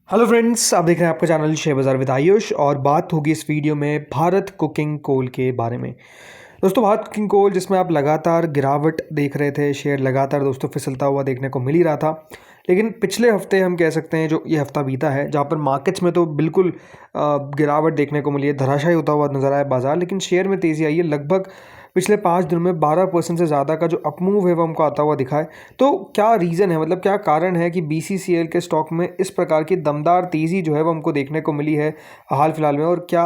Hello friends, आप देख रहे हैं आपका चैनल शेयर बाज़ार विद आयुष और बात होगी इस वीडियो में भारत कुकिंग कोल के बारे में। दोस्तों, भारत कुकिंग कोल जिसमें आप लगातार गिरावट देख रहे थे, शेयर लगातार दोस्तों फिसलता हुआ देखने को मिल ही रहा था। लेकिन पिछले हफ्ते हम कह सकते हैं जो ये हफ्ता बीता है, जहाँ पर मार्केट्स में तो बिल्कुल गिरावट देखने को मिली है, धराशायी होता हुआ नजर आया बाजार, लेकिन शेयर में तेज़ी आई है। लगभग पिछले 5 दिनों में 12% से ज़्यादा का जो अपमूव है वो हमको आता हुआ दिखा है। तो क्या रीज़न है, मतलब क्या कारण है कि बीसीसीएल के स्टॉक में इस प्रकार की दमदार तेज़ी जो है वो हमको देखने को मिली है हाल फिलहाल में, और क्या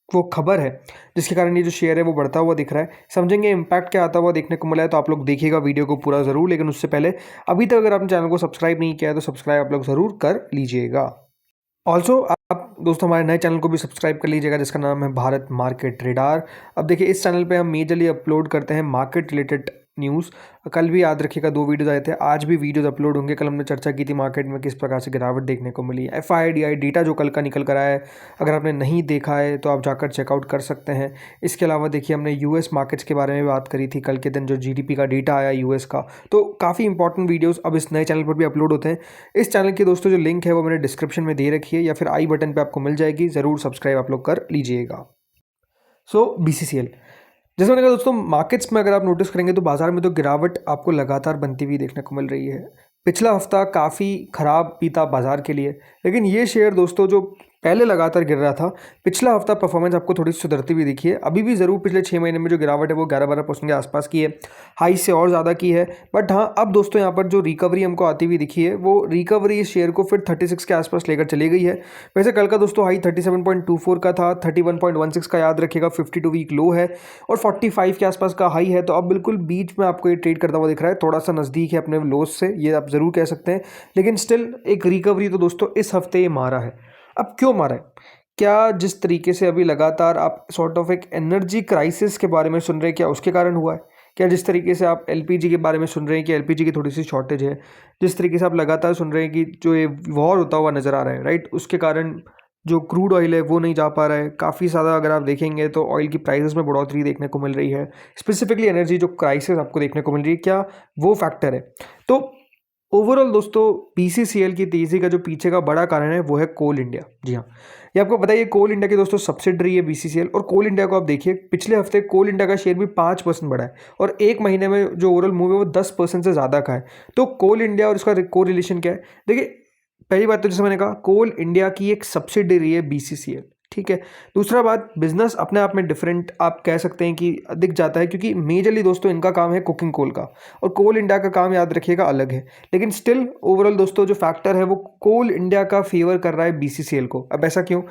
वो खबर है जिसके कारण ये जो शेयर है वो बढ़ता हुआ दिख रहा है। समझेंगे इम्पैक्ट क्या आता हुआ देखने को मिला है। तो आप लोग देखिएगा वीडियो को पूरा ज़रूर, लेकिन उससे पहले अभी तक अगर आपने चैनल को सब्सक्राइब नहीं किया है तो सब्सक्राइब आप लोग ज़रूर कर लीजिएगा। ऑल्सो आप दोस्तों हमारे नए चैनल को भी सब्सक्राइब कर लीजिएगा जिसका नाम है भारत मार्केट रेडार। अब देखिए, इस चैनल पे हम मेजरली अपलोड करते हैं मार्केट रिलेटेड न्यूज़। कल भी याद रखिएगा 2 वीडियोज़ आए थे, आज भी वीडियोज़ अपलोड होंगे। कल हमने चर्चा की थी मार्केट में किस प्रकार से गिरावट देखने को मिली। FIDI डेटा जो कल का निकल कर आया है, अगर आपने नहीं देखा है तो आप जाकर चेकआउट कर सकते हैं। इसके अलावा देखिए, हमने US मार्केट्स के बारे में बात करी थी कल के दिन, जो GDP का डेटा आया US का। तो काफ़ी इंपॉर्टेंट वीडियोज़ अब इस नए चैनल पर भी अपलोड होते हैं। इस चैनल की दोस्तों जो लिंक है वो मैंने डिस्क्रिप्शन में दे रखी है या फिर आई बटन पे आपको मिल जाएगी, ज़रूर सब्सक्राइब आप लोग कर लीजिएगा। सो BCCL, जैसे मैंने कहा दोस्तों, मार्केट्स में अगर आप नोटिस करेंगे तो बाजार में तो गिरावट आपको लगातार बनती हुई देखने को मिल रही है। पिछला हफ्ता काफ़ी खराब बीता बाजार के लिए, लेकिन ये शेयर दोस्तों जो पहले लगातार गिर रहा था, पिछला हफ्ता परफॉर्मेंस आपको थोड़ी सुधरती हुई दिखी है। अभी भी ज़रूर पिछले 6 महीने में जो गिरावट है वो 11-12% के आसपास की है, हाई से और ज़्यादा की है। बट हाँ, अब दोस्तों यहाँ पर जो रिकवरी हमको आती हुई दिखी है, वो रिकवरी इस शेयर को फिर 36 के आसपास लेकर चली गई है। वैसे कल का दोस्तों हाई 37.24 का था, 31.16 का याद रखिएगा 52 वीक लो है, और 45 के आसपास का हाई है। तो अब बिल्कुल बीच में आपको ये ट्रेड करता हुआ दिख रहा है, थोड़ा सा नज़दीक है अपने लोज से, ये आप ज़रूर कह सकते हैं। लेकिन स्टिल एक रिकवरी तो दोस्तों इस हफ्ते ये मारा है। अब क्यों मारा है? क्या जिस तरीके से अभी लगातार आप सॉर्ट ऑफ एक एनर्जी क्राइसिस के बारे में सुन रहे हैं, क्या उसके कारण हुआ है? क्या जिस तरीके से आप LPG के बारे में सुन रहे हैं कि LPG की थोड़ी सी शॉर्टेज है, जिस तरीके से आप लगातार सुन रहे हैं कि जो ये वॉर होता हुआ नज़र आ रहा है, राइट, उसके कारण जो क्रूड ऑयल है वो नहीं जा पा रहा है काफ़ी ज़्यादा। अगर आप देखेंगे तो ऑयल की प्राइसेस में बढ़ोतरी देखने को मिल रही है, स्पेसिफिकली एनर्जी जो क्राइसिस आपको देखने को मिल रही है, क्या वो फैक्टर है? तो ओवरऑल दोस्तों, BCCL की तेज़ी का जो पीछे का बड़ा कारण है वो है कोल इंडिया। जी हाँ, ये आपको बताइए, कोल इंडिया की दोस्तों सब्सिडरी है BCCL। और कोल इंडिया को आप देखिए, पिछले हफ्ते कोल इंडिया का शेयर भी 5% बढ़ा है, और एक महीने में जो ओवरऑल मूव है वो 10% से ज़्यादा का है। तो कोल इंडिया और इसका को रिलेशन क्या है? देखिए, पहली बात तो जैसे मैंने कहा, कोल इंडिया की एक सब्सिडरी है BCCL, ठीक है। दूसरा बात, बिजनेस अपने आप में डिफरेंट आप कह सकते हैं कि दिख जाता है, क्योंकि मेजरली दोस्तों इनका काम है कुकिंग कोल का, और कोल इंडिया का काम याद रखिएगा अलग है। लेकिन स्टिल ओवरऑल दोस्तों जो फैक्टर है वो कोल इंडिया का फेवर कर रहा है BCCL को। अब ऐसा क्यों?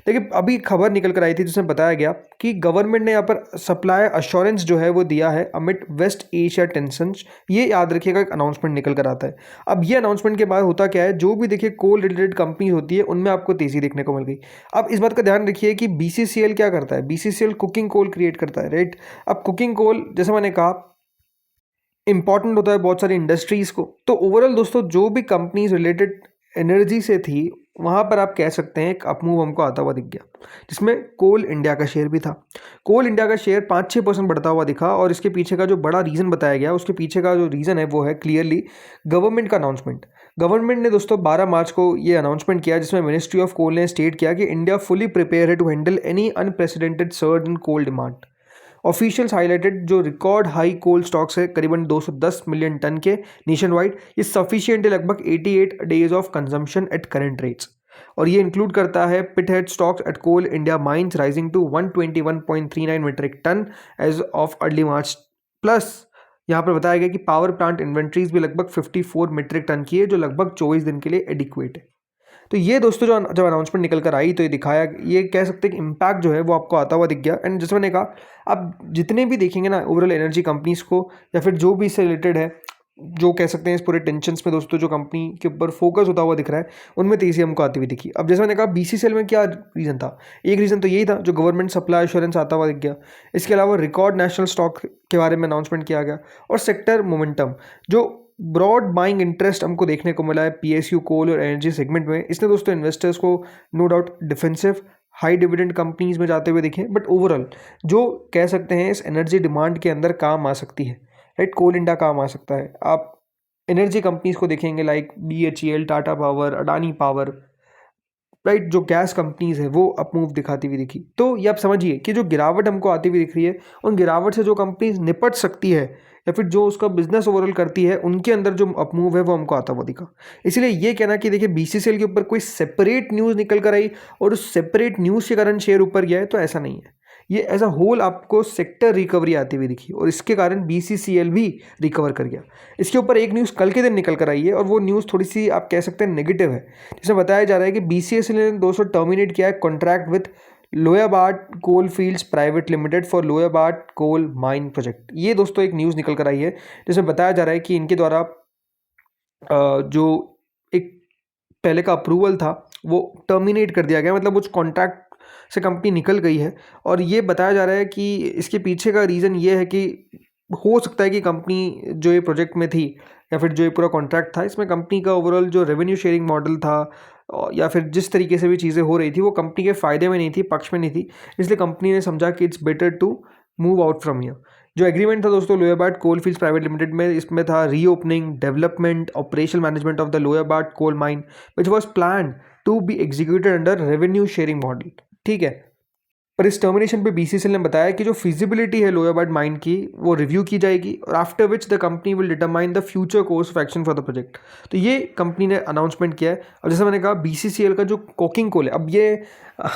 देखिए, अभी खबर निकल कर आई थी जिसमें बताया गया कि गवर्नमेंट ने यहाँ पर सप्लाई अश्योरेंस जो है वो दिया है अमिट वेस्ट एशिया टेंशंस। ये याद रखिएगा, एक अनाउंसमेंट निकल कर आता है। अब ये अनाउंसमेंट के बाद होता क्या है, जो भी देखिए कोल रिलेटेड कंपनी होती है उनमें आपको तेजी देखने को मिल गई। अब इस बात का ध्यान रखिए कि BCCL क्या करता है, BCCL कुकिंग कोल क्रिएट करता है, राइट। अब कुकिंग कोल जैसे मैंने कहा इंपॉर्टेंट होता है बहुत सारी इंडस्ट्रीज़ को। तो ओवरऑल दोस्तों जो भी कंपनीज रिलेटेड एनर्जी से थी, वहाँ पर आप कह सकते हैं एक अपमूव हमको आता हुआ दिख गया, जिसमें कोल इंडिया का शेयर भी था। कोल इंडिया का शेयर 5-6% बढ़ता हुआ दिखा, और इसके पीछे का जो बड़ा रीज़न बताया गया, उसके पीछे का जो रीज़न है वो है क्लियरली गवर्नमेंट का अनाउंसमेंट। गवर्नमेंट ने दोस्तों 12 मार्च को ये अनाउंसमेंट किया, जिसमें मिनिस्ट्री ऑफ कोल ने स्टेट किया कि इंडिया फुली प्रिपेयर है to handle any unprecedented surge in coal demand. Officials highlighted जो रिकॉर्ड हाई कोल स्टॉक्स है करीबन 210 मिलियन टन के नेशन वाइड, ये सफिशियंट है लगभग 88 days of consumption at current rates. और ये इंक्लूड करता है pithead stocks at coal India mines rising to 121.39 metric ton as of early March. Plus यहाँ पर बताया गया कि पावर प्लांट इन्वेंट्रीज भी लगभग 54 मीट्रिक टन की है, जो लगभग 24 दिन के लिए एडिक्वेट है। तो ये दोस्तों जो जब अनाउंसमेंट निकल कर आई तो ये दिखाया, ये कह सकते हैं कि इम्पैक्ट जो है वो आपको आता हुआ दिख गया। एंड जैसे मैंने कहा, आप जितने भी देखेंगे ना ओवरऑल एनर्जी कंपनीज को, या फिर जो भी इससे रिलेटेड है, जो कह सकते हैं इस पूरे टेंशन्स में दोस्तों जो कंपनी के ऊपर फोकस होता हुआ दिख रहा है, उनमें तेजी हमको आती हुई दिखी। अब जैसे मैंने कहा, BCCL में क्या रीज़न था? एक रीज़न तो यही था जो गवर्नमेंट सप्लाई एश्योरेंस आता हुआ दिख गया। इसके अलावा रिकॉर्ड नेशनल स्टॉक के बारे में अनाउंसमेंट किया गया, और सेक्टर मोमेंटम जो ब्रॉड बाइंग इंटरेस्ट हमको देखने को मिला है PSU कोल और एनर्जी सेगमेंट में, इसने दोस्तों इन्वेस्टर्स को no doubt defensive high dividend companies में जाते हुए दिखे। बट ओवरऑल जो कह सकते हैं इस एनर्जी डिमांड के अंदर काम आ सकती है, राइट, कोल इंडिया काम आ सकता है। आप एनर्जी कंपनीज को देखेंगे like BHEL, Tata power, Adani power, right, जो गैस कंपनीज है वो अप मूव दिखाती हुई दिखी। तो ये आप समझिए कि जो गिरावट हमको आती हुई दिख रही है, उन गिरावट से जो कंपनीज निपट सकती है या फिर जो उसका बिजनेस ओवरऑल करती है, उनके अंदर जो अप मूव है वो हमको आता हुआ दिखा। इसलिए ये कहना कि देखिए बीसीसीएल के ऊपर कोई सेपरेट न्यूज़ निकल कर आई और उस सेपरेट न्यूज़ के कारण शेयर ऊपर गया है, तो ऐसा नहीं है। ये एज अ होल आपको सेक्टर रिकवरी आती हुई दिखी और इसके कारण बीसीसीएल भी रिकवर कर गया। इसके ऊपर एक न्यूज़ कल के दिन निकल कर आई है और वो न्यूज़ थोड़ी सी आप कह सकते हैं नेगेटिव है, जिसमें बताया जा रहा है कि बीसीसीएल ने 200 टर्मिनेट किया है contract with Loyabad coal fields private limited for Loyabad coal mine project. ये दोस्तों एक न्यूज़ निकल कर आई है जिसमें बताया जा रहा है कि इनके द्वारा जो एक पहले का अप्रूवल था वो टर्मिनेट कर दिया गया, मतलब उस कॉन्ट्रैक्ट से कंपनी निकल गई है। और ये बताया जा रहा है कि इसके पीछे का रीज़न ये है कि हो सकता है कि कंपनी जो ये प्रोजेक्ट में थी या फिर जो ये पूरा कॉन्ट्रैक्ट था, इसमें कंपनी का ओवरऑल जो रेवेन्यू शेयरिंग मॉडल था या फिर जिस तरीके से भी चीज़ें हो रही थी वो कंपनी के फ़ायदे में नहीं थी, पक्ष में नहीं थी। इसलिए कंपनी ने समझा कि it's better to move out from here. जो एग्रीमेंट था दोस्तों Loyabad coal fields private limited में, इसमें था reopening, development, operational management of the Loyabad coal mine which was plan to be executed under revenue sharing model. ठीक है, पर इस टर्मिनेशन पे बीसीसीएल ने बताया कि जो फिजिबिलिटी है लोयाबार्ड माइन की वो रिव्यू की जाएगी और after which the company will determine the future course of action for the project. तो ये कंपनी ने अनाउंसमेंट किया है। और जैसे मैंने कहा बीसीसीएल का जो कोकिंग कोल है, अब ये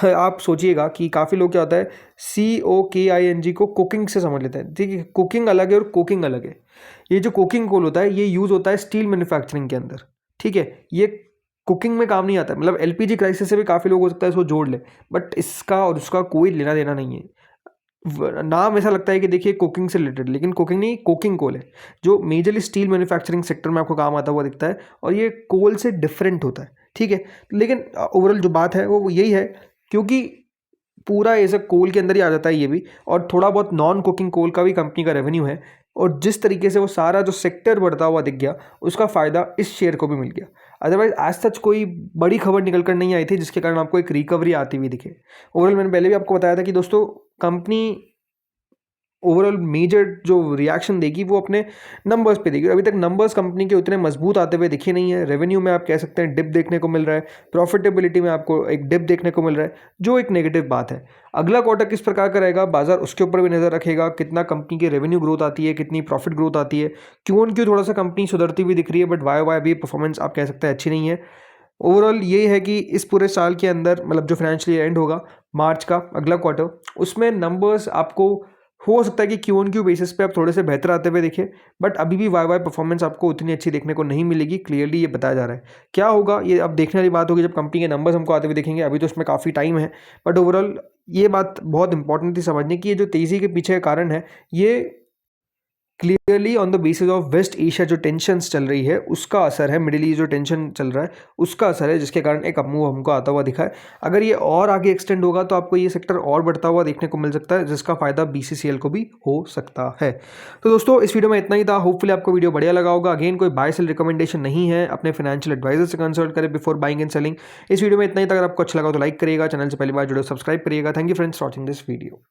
आप सोचिएगा कि काफ़ी लोग क्या होता है COKING को कुकिंग से समझ लेते हैं। ठीक है, कुकिंग अलग है और कोकिंग अलग है। ये जो कोकिंग कोल होता है ये यूज़ होता है स्टील मैन्युफैक्चरिंग के अंदर। ठीक है, ये कुकिंग में काम नहीं आता, मतलब एलपीजी क्राइसिस से भी काफ़ी लोग हो सकता है इसको जोड़ ले, बट इसका और उसका कोई लेना देना नहीं है। नाम ऐसा लगता है कि देखिए कुकिंग से रिलेटेड, लेकिन कुकिंग नहीं, कोकिंग कोल है जो मेजरली स्टील मैन्युफैक्चरिंग सेक्टर में आपको काम आता हुआ दिखता है और ये कोल से डिफरेंट होता है। ठीक है, लेकिन ओवरऑल जो बात है वो यही है, क्योंकि पूरा एज अ कोल के अंदर ही आ जाता है ये भी, और थोड़ा बहुत नॉन कुकिंग कोल का भी कंपनी का रेवेन्यू है, और जिस तरीके से वो सारा जो सेक्टर बढ़ता हुआ दिख गया उसका फ़ायदा इस शेयर को भी मिल गया। अदरवाइज आज सच कोई बड़ी खबर निकल कर नहीं आई थी जिसके कारण आपको एक रिकवरी आती हुई दिखे। ओवरऑल मैंने पहले भी आपको बताया था कि दोस्तों कंपनी ओवरऑल मेजर जो रिएक्शन देगी वो अपने नंबर्स पे देगी। अभी तक नंबर्स कंपनी के उतने मजबूत आते हुए दिखे नहीं है। रेवेन्यू में आप कह सकते हैं डिप देखने को मिल रहा है, प्रॉफिटेबिलिटी में आपको एक डिप देखने को मिल रहा है, जो एक नेगेटिव बात है। अगला क्वार्टर किस प्रकार का रहेगा, बाजार उसके ऊपर भी नज़र रखेगा, कितना कंपनी की रेवेन्यू ग्रोथ आती है, कितनी प्रॉफिट ग्रोथ आती है। क्यों थोड़ा सा कंपनी सुधरती हुई दिख रही है, बट वाई भी परफॉर्मेंस आप कह सकते हैं अच्छी नहीं है। ओवरऑल ये है कि इस पूरे साल के अंदर, मतलब जो फाइनेंशियल ईयर एंड होगा मार्च का अगला क्वार्टर, उसमें नंबर्स आपको हो सकता है कि क्यू बेसिस पे आप थोड़े से बेहतर आते हुए देखें, बट अभी भी वाई परफॉर्मेंस आपको उतनी अच्छी देखने को नहीं मिलेगी। क्लियरली ये बताया जा रहा है। क्या होगा ये अब देखने वाली बात होगी जब कंपनी के नंबर्स हमको आते हुए देखेंगे। अभी तो उसमें काफ़ी टाइम है, बट ओवरऑल ये बात बहुत इंपॉर्टेंट थी समझने की। ये जो तेज़ी के पीछे का कारण है ये clearly on the basis of West Asia जो टेंशन्स चल रही है उसका असर है, मिडिल ईस्ट जो टेंशन चल रहा है उसका असर है, जिसके कारण एक अपमूव हमको आता हुआ दिखा है। अगर ये और आगे एक्सटेंड होगा तो आपको ये सेक्टर और बढ़ता हुआ देखने को मिल सकता है, जिसका फायदा बीसीसीएल को भी हो सकता है। तो दोस्तों इस वीडियो में इतना ही था। होपफुली आपको वीडियो बढ़िया लगा होगा। अगेन कोई बाय सेल रिकमेंडेशन नहीं है, अपने फाइनेंशियल एडवाइजर से कंसल्ट करें बिफोर बाइंग एंड सेलिंग। इस वीडियो में इतना ही था। अगर आपको अच्छा लगा तो लाइक करिएगा, चैनल से पहली बार जुड़े सब्सक्राइब करिएगा। Thank you friends for watching this video.